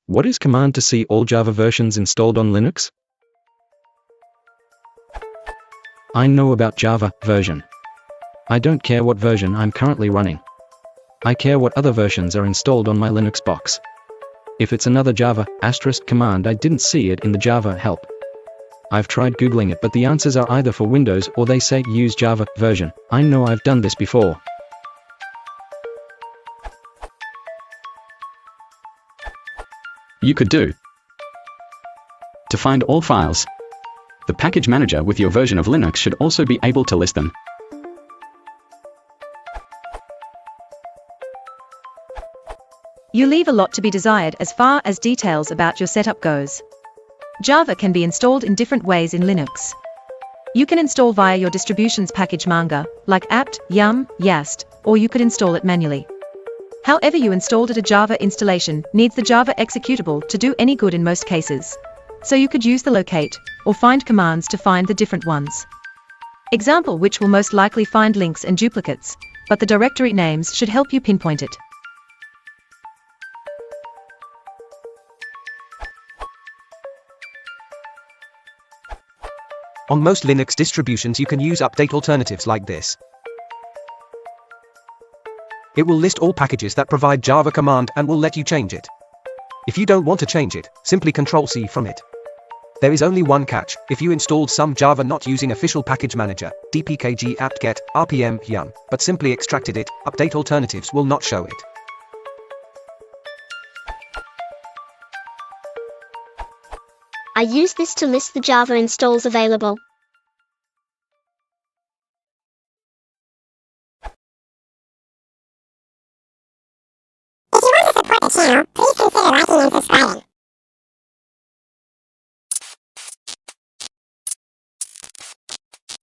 What is command to see all Java versions installed on Linux? I know about Java version. I don't care what version I'm currently running. I care what other versions are installed on my Linux box. If it's another Java * command, I didn't see it in the Java help. I've tried Googling it, but the answers are either for Windows or they say use Java version. I know I've done this before. You could do to find all files. The package manager with your version of Linux should also be able to list them. You leave a lot to be desired as far as details about your setup goes. Java can be installed in different ways in Linux. You can install via your distribution's package manager, like apt, yum, yast, or you could install it manually. However you installed it, a Java installation needs the Java executable to do any good in most cases. So you could use the locate or find commands to find the different ones. Example which will most likely find links and duplicates, but the directory names should help you pinpoint it. On most Linux distributions you can use update alternatives like this. It will list all packages that provide Java command and will let you change it. If you don't want to change it, simply Ctrl+C from it. There is only one catch: if you installed some Java not using official package manager, dpkg apt-get, rpm yum, but simply extracted it, update alternatives will not show it. I use this to list the Java installs available. If you want to support the channel, please consider liking and subscribing.